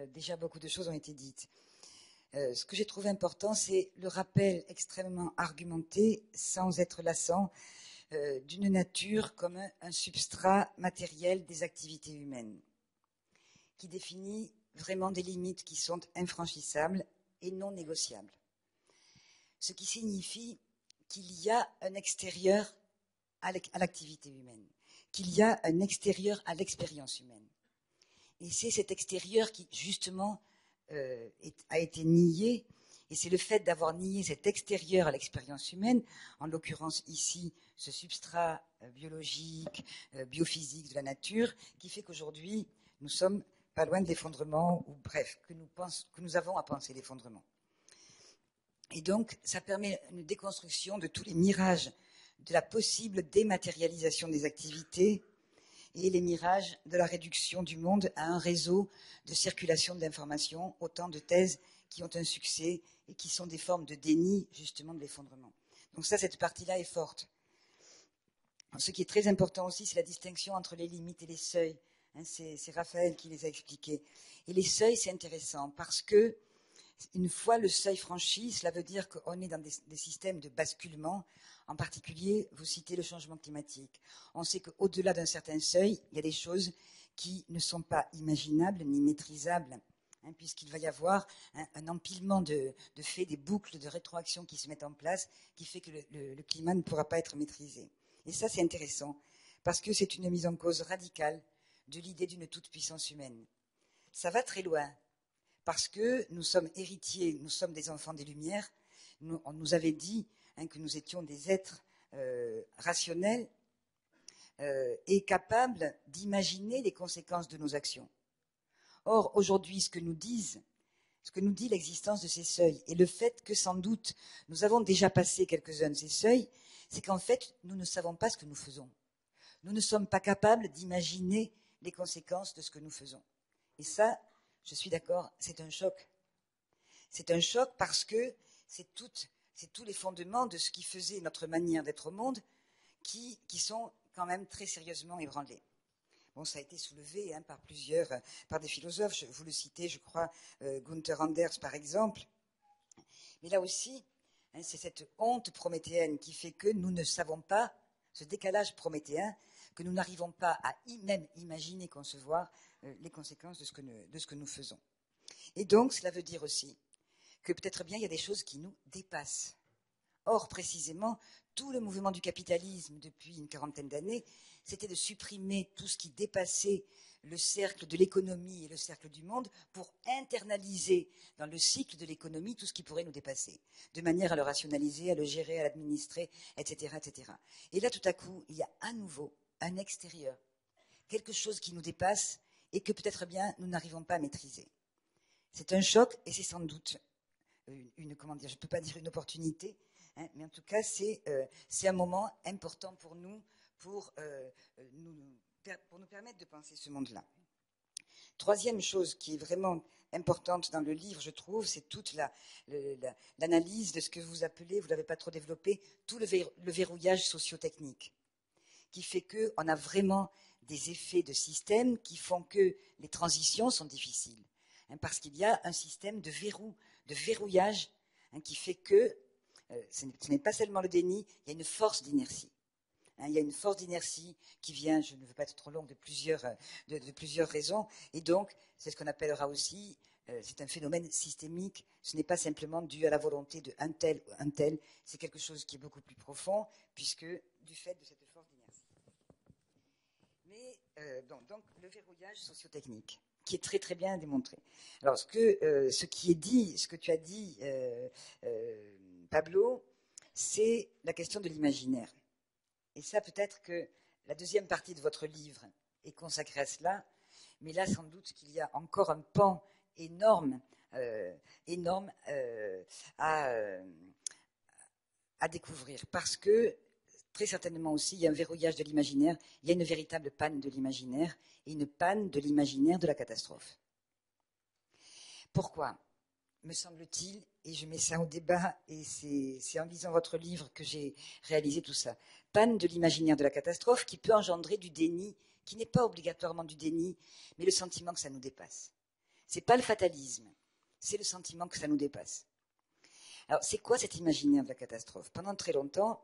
déjà beaucoup de choses ont été dites. Ce que j'ai trouvé important, c'est le rappel extrêmement argumenté, sans être lassant, d'une nature comme un substrat matériel des activités humaines, qui définit vraiment des limites qui sont infranchissables et non négociables. Ce qui signifie qu'il y a un extérieur à l'activité humaine, qu'il y a un extérieur à l'expérience humaine. Et c'est cet extérieur qui, justement, a été nié, et c'est le fait d'avoir nié cet extérieur à l'expérience humaine, en l'occurrence ici, ce substrat biologique, biophysique de la nature, qui fait qu'aujourd'hui, nous sommes pas loin de l'effondrement, ou bref, que nous avons à penser l'effondrement. Et donc, ça permet une déconstruction de tous les mirages de la possible dématérialisation des activités et les mirages de la réduction du monde à un réseau de circulation de l'information, autant de thèses qui ont un succès et qui sont des formes de déni, justement, de l'effondrement. Donc ça, cette partie-là est forte. Ce qui est très important aussi, c'est la distinction entre les limites et les seuils. C'est Raphaël qui les a expliqués. Et les seuils, c'est intéressant parce que une fois le seuil franchi, cela veut dire qu'on est dans des systèmes de basculement. En particulier, vous citez le changement climatique. On sait qu'au-delà d'un certain seuil, il y a des choses qui ne sont pas imaginables ni maîtrisables, puisqu'il va y avoir un empilement de faits, des boucles de rétroaction qui se mettent en place, qui fait que le climat ne pourra pas être maîtrisé. Et ça, c'est intéressant, parce que c'est une mise en cause radicale de l'idée d'une toute-puissance humaine. Ça va très loin, parce que nous sommes héritiers, nous sommes des enfants des Lumières. On nous avait dit que nous étions des êtres rationnels et capables d'imaginer les conséquences de nos actions. Or, aujourd'hui, ce que nous dit l'existence de ces seuils, et le fait que sans doute nous avons déjà passé quelques-uns de ces seuils, c'est qu'en fait, nous ne savons pas ce que nous faisons. Nous ne sommes pas capables d'imaginer les conséquences de ce que nous faisons. Et ça, je suis d'accord, c'est un choc. C'est un choc parce que c'est tous les fondements de ce qui faisait notre manière d'être au monde qui sont quand même très sérieusement ébranlés. Bon, ça a été soulevé par des philosophes, vous le citez, je crois, Gunther Anders par exemple. Mais là aussi, c'est cette honte prométhéenne qui fait que nous ne savons pas, ce décalage prométhéen, que nous n'arrivons pas à même imaginer, concevoir les conséquences de ce que nous faisons. Et donc, cela veut dire aussi que peut-être bien il y a des choses qui nous dépassent. Or, précisément, tout le mouvement du capitalisme depuis une quarantaine d'années, c'était de supprimer tout ce qui dépassait le cercle de l'économie et le cercle du monde pour internaliser dans le cycle de l'économie tout ce qui pourrait nous dépasser, de manière à le rationaliser, à le gérer, à l'administrer, etc., etc. Et là, tout à coup, il y a à nouveau un extérieur, quelque chose qui nous dépasse et que peut-être bien nous n'arrivons pas à maîtriser. C'est un choc et c'est sans doute je ne peux pas dire une opportunité, mais en tout cas, c'est un moment important pour nous, pour nous permettre de penser ce monde-là. Troisième chose qui est vraiment importante dans le livre, je trouve, c'est toute l'analyse de ce que vous appelez, vous ne l'avez pas trop développé, tout le verrouillage socio-technique, qui fait qu'on a vraiment des effets de système qui font que les transitions sont difficiles, parce qu'il y a un système de verrouillage qui fait que ce n'est pas seulement le déni, il y a une force d'inertie. Il y a une force d'inertie qui vient, je ne veux pas être trop longue, de plusieurs raisons. Et donc, c'est ce qu'on appellera aussi, c'est un phénomène systémique. Ce n'est pas simplement dû à la volonté d'un tel ou un tel. C'est quelque chose qui est beaucoup plus profond, puisque du fait de cette force d'inertie. Mais donc le verrouillage socio-technique, qui est très très bien démontré. Alors, ce que tu as dit, Pablo, c'est la question de l'imaginaire. Et ça, peut-être que la deuxième partie de votre livre est consacrée à cela, mais là, sans doute qu'il y a encore un pan énorme à découvrir, parce que très certainement aussi, il y a un verrouillage de l'imaginaire, il y a une véritable panne de l'imaginaire, et une panne de l'imaginaire de la catastrophe. Pourquoi ? Me semble-t-il, et je mets ça au débat, et c'est en lisant votre livre que j'ai réalisé tout ça, panne de l'imaginaire de la catastrophe qui peut engendrer du déni, qui n'est pas obligatoirement du déni, mais le sentiment que ça nous dépasse. C'est pas le fatalisme, c'est le sentiment que ça nous dépasse. Alors, c'est quoi cet imaginaire de la catastrophe ? Pendant très longtemps,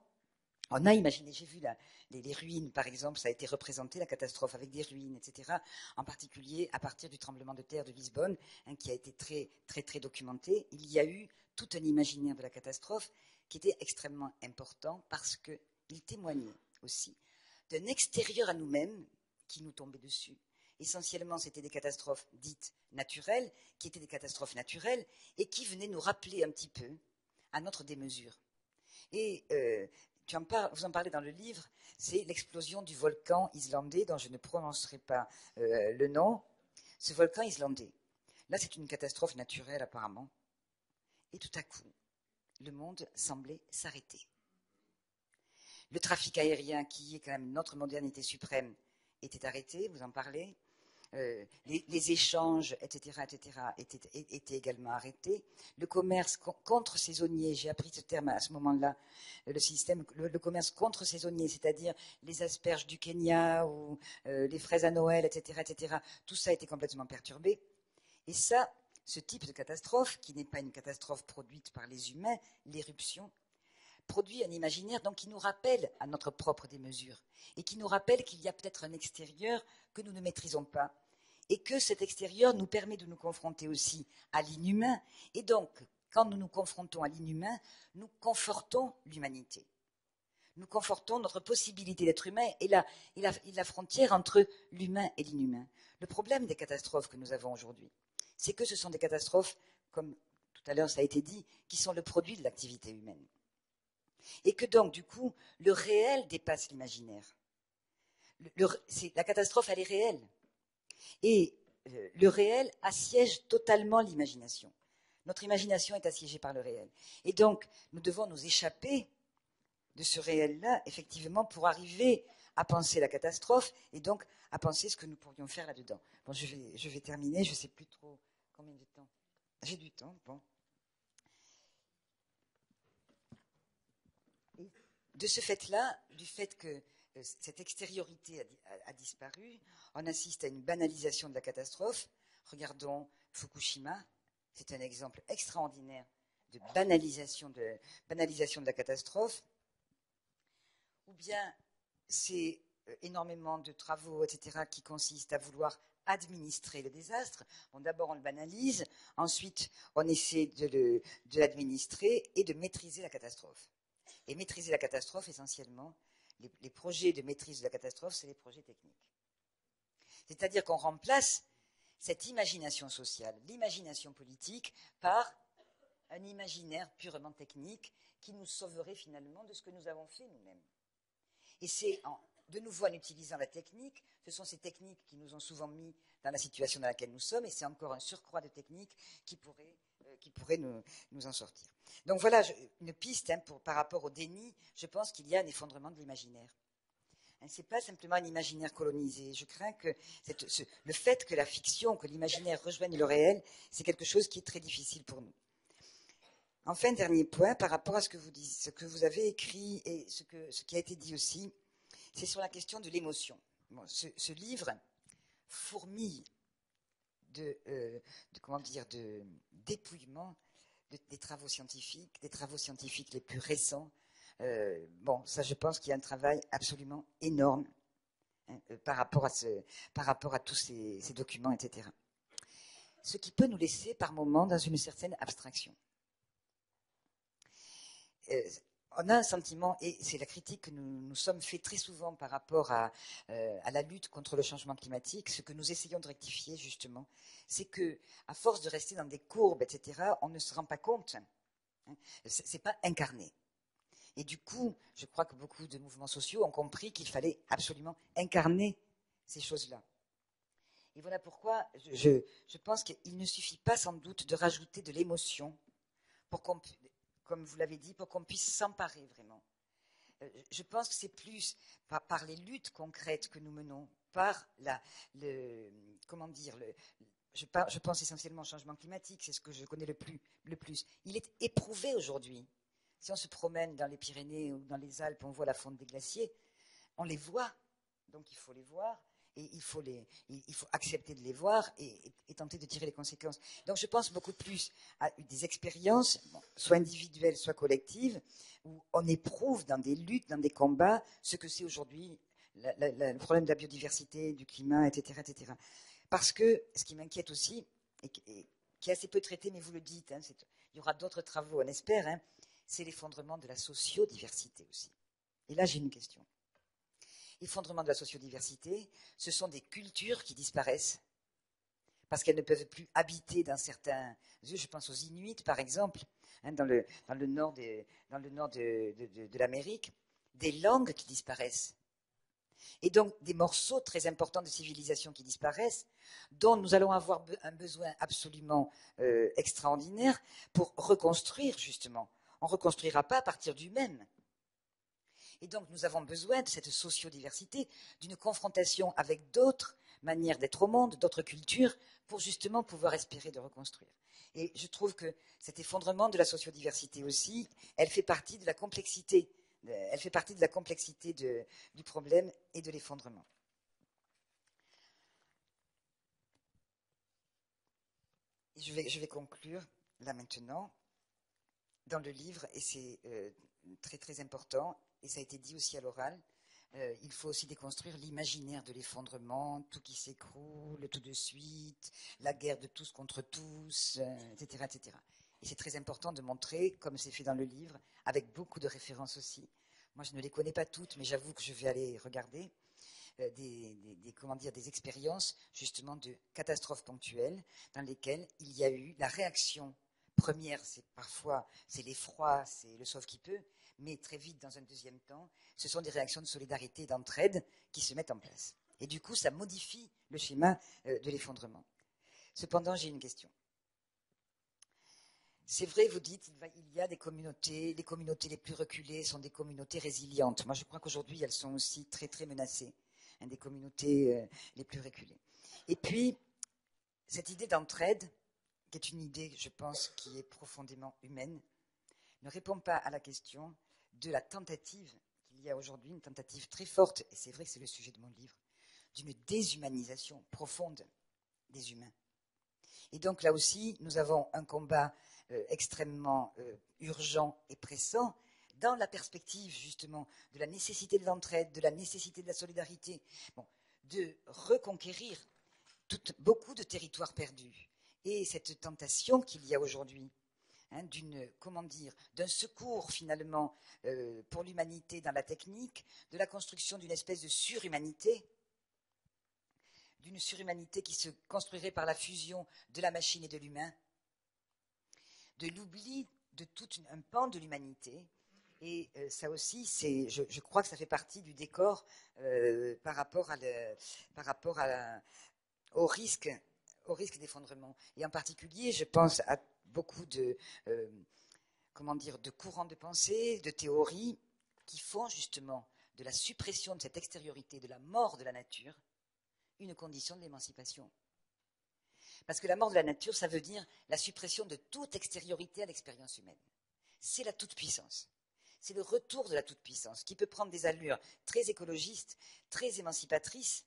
on a imaginé, j'ai vu les ruines, par exemple, ça a été représenté, la catastrophe avec des ruines, etc., en particulier à partir du tremblement de terre de Lisbonne, qui a été très, très, très documenté. Il y a eu tout un imaginaire de la catastrophe qui était extrêmement important parce qu'il témoignait aussi d'un extérieur à nous-mêmes qui nous tombait dessus. Essentiellement, c'était des catastrophes dites naturelles, qui étaient des catastrophes naturelles et qui venaient nous rappeler un petit peu à notre démesure. Et vous en parlez dans le livre, c'est l'explosion du volcan islandais, dont je ne prononcerai pas le nom. Ce volcan islandais, là c'est une catastrophe naturelle apparemment. Et tout à coup, le monde semblait s'arrêter. Le trafic aérien, qui est quand même notre modernité suprême, était arrêté, vous en parlez. Les échanges, etc., étaient également arrêtés. Le commerce contre saisonnier, j'ai appris ce terme à ce moment-là, le commerce contre saisonnier, c'est-à-dire les asperges du Kenya ou les fraises à Noël, etc., tout ça a été complètement perturbé. Et ça, ce type de catastrophe, qui n'est pas une catastrophe produite par les humains, l'éruption, produit un imaginaire donc, qui nous rappelle à notre propre démesure et qui nous rappelle qu'il y a peut-être un extérieur que nous ne maîtrisons pas et que cet extérieur nous permet de nous confronter aussi à l'inhumain. Et donc, quand nous nous confrontons à l'inhumain, nous confortons l'humanité. Nous confortons notre possibilité d'être humain et la frontière entre l'humain et l'inhumain. Le problème des catastrophes que nous avons aujourd'hui, c'est que ce sont des catastrophes, comme tout à l'heure ça a été dit, qui sont le produit de l'activité humaine. Et que donc, du coup, le réel dépasse l'imaginaire. La catastrophe, elle est réelle. Et le réel assiège totalement l'imagination. Notre imagination est assiégée par le réel. Et donc, nous devons nous échapper de ce réel-là, effectivement, pour arriver à penser la catastrophe et donc à penser ce que nous pourrions faire là-dedans. Bon, je vais terminer, je ne sais plus trop combien de temps. J'ai du temps, bon. Et de ce fait-là, du fait que cette extériorité a disparu, on assiste à une banalisation de la catastrophe. Regardons Fukushima, c'est un exemple extraordinaire de banalisation de la catastrophe. Ou bien c'est énormément de travaux, etc., qui consistent à vouloir administrer le désastre. Bon, d'abord, on le banalise, ensuite, on essaie de l'administrer et de maîtriser la catastrophe. Et maîtriser la catastrophe, essentiellement, les projets de maîtrise de la catastrophe, c'est les projets techniques. C'est-à-dire qu'on remplace cette imagination sociale, l'imagination politique, par un imaginaire purement technique qui nous sauverait finalement de ce que nous avons fait nous-mêmes. Et c'est de nouveau en utilisant la technique, ce sont ces techniques qui nous ont souvent mis dans la situation dans laquelle nous sommes, et c'est encore un surcroît de techniques qui pourrait nous en sortir. Donc voilà une piste par rapport au déni. Je pense qu'il y a un effondrement de l'imaginaire. Ce n'est pas simplement un imaginaire colonisé. Je crains que le fait que la fiction, que l'imaginaire rejoigne le réel, c'est quelque chose qui est très difficile pour nous. Enfin, dernier point, par rapport à ce que vous avez écrit et ce qui a été dit aussi, c'est sur la question de l'émotion. Bon, ce livre fourmille de dépouillement des travaux scientifiques les plus récents. Ça, je pense qu'il y a un travail absolument énorme par rapport à tous ces documents, etc. Ce qui peut nous laisser par moments dans une certaine abstraction. On a un sentiment, et c'est la critique que nous sommes fait très souvent par rapport à la lutte contre le changement climatique, ce que nous essayons de rectifier justement, c'est que à force de rester dans des courbes, etc., on ne se rend pas compte. C'est pas incarné. Et du coup, je crois que beaucoup de mouvements sociaux ont compris qu'il fallait absolument incarner ces choses-là. Et voilà pourquoi je pense qu'il ne suffit pas sans doute de rajouter de l'émotion pour qu'on, comme vous l'avez dit, pour qu'on puisse s'emparer vraiment. Je pense que c'est plus par les luttes concrètes que nous menons, par je pense essentiellement au changement climatique, c'est ce que je connais le plus. Il est éprouvé aujourd'hui. Si on se promène dans les Pyrénées ou dans les Alpes, on voit la fonte des glaciers, on les voit, donc il faut les voir. Et il faut accepter de les voir et tenter de tirer les conséquences. Donc je pense beaucoup plus à des expériences, soit individuelles, soit collectives, où on éprouve dans des luttes, dans des combats, ce que c'est aujourd'hui le problème de la biodiversité, du climat, etc., etc. Parce que ce qui m'inquiète aussi, et qui est assez peu traité, mais vous le dites, il y aura d'autres travaux, on espère, c'est l'effondrement de la sociodiversité aussi. Et là, j'ai une question. L'effondrement de la sociodiversité, ce sont des cultures qui disparaissent parce qu'elles ne peuvent plus habiter dans certains lieux. Je pense aux Inuits, par exemple, dans le nord de l'Amérique, des langues qui disparaissent. Et donc des morceaux très importants de civilisation qui disparaissent, dont nous allons avoir un besoin absolument extraordinaire pour reconstruire, justement. On ne reconstruira pas à partir du même. Et donc, nous avons besoin de cette sociodiversité, d'une confrontation avec d'autres manières d'être au monde, d'autres cultures, pour justement pouvoir espérer de reconstruire. Et je trouve que cet effondrement de la sociodiversité aussi, elle fait partie de la complexité. Elle fait partie de la complexité du problème et de l'effondrement. Et je vais conclure là maintenant dans le livre, et c'est très très important, et ça a été dit aussi à l'oral, il faut aussi déconstruire l'imaginaire de l'effondrement, tout qui s'écroule tout de suite, la guerre de tous contre tous, etc., etc. Et c'est très important de montrer, comme c'est fait dans le livre, avec beaucoup de références aussi. Moi, je ne les connais pas toutes, mais j'avoue que je vais aller regarder des expériences justement de catastrophes ponctuelles dans lesquelles il y a eu la réaction première, c'est l'effroi, c'est le sauve qui peut, Mais très vite, dans un deuxième temps, ce sont des réactions de solidarité et d'entraide qui se mettent en place. Et du coup, ça modifie le schéma de l'effondrement. Cependant, j'ai une question. C'est vrai, vous dites, il y a des communautés les plus reculées sont des communautés résilientes. Moi, je crois qu'aujourd'hui, elles sont aussi très, très menacées, hein, des communautés les plus reculées. Et puis, cette idée d'entraide, qui est une idée, je pense, qui est profondément humaine, ne répond pas à la question de la tentative qu'il y a aujourd'hui, une tentative très forte, et c'est vrai que c'est le sujet de mon livre, d'une déshumanisation profonde des humains. Et donc là aussi, nous avons un combat extrêmement urgent et pressant dans la perspective justement de la nécessité de l'entraide, de la nécessité de la solidarité, de reconquérir beaucoup de territoires perdus. Et cette tentation qu'il y a aujourd'hui, hein, d'un secours finalement pour l'humanité dans la technique, de la construction d'une espèce de surhumanité, qui se construirait par la fusion de la machine et de l'humain, de l'oubli de tout un pan de l'humanité. Et ça aussi, je crois que ça fait partie du décor par rapport au risque d'effondrement. Et en particulier, je pense à beaucoup de courants de pensée, de théories qui font justement de la suppression de cette extériorité, de la mort de la nature, une condition de l'émancipation. Parce que la mort de la nature, ça veut dire la suppression de toute extériorité à l'expérience humaine. C'est la toute-puissance. C'est le retour de la toute-puissance qui peut prendre des allures très écologistes, très émancipatrices,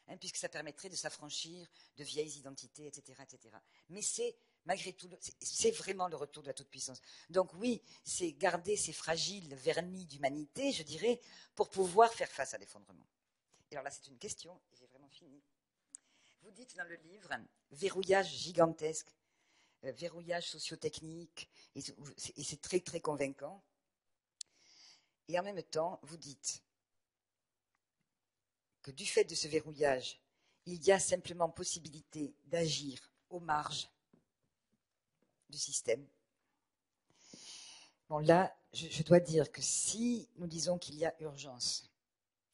hein, puisque ça permettrait de s'affranchir de vieilles identités, etc., etc. Mais c'est, malgré tout, c'est vraiment le retour de la toute-puissance. Donc oui, c'est garder ces fragiles vernis d'humanité, je dirais, pour pouvoir faire face à l'effondrement. Et alors là, c'est une question, et j'ai vraiment fini. Vous dites dans le livre, verrouillage gigantesque, verrouillage socio-technique, et c'est très, très convaincant. Et en même temps, vous dites que du fait de ce verrouillage, il y a simplement possibilité d'agir aux marges du système. Bon, là, je dois dire que si nous disons qu'il y a urgence,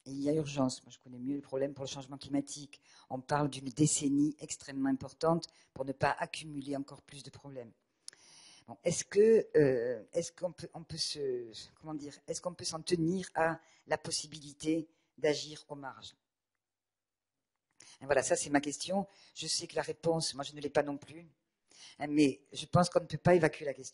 et il y a urgence, moi je connais mieux le problème pour le changement climatique, on parle d'une décennie extrêmement importante pour ne pas accumuler encore plus de problèmes. Bon, est-ce qu'on peut s'en tenir à la possibilité d'agir aux marges? Et voilà, ça c'est ma question. Je sais que la réponse, moi je ne l'ai pas non plus, mais je pense qu'on ne peut pas évacuer la question.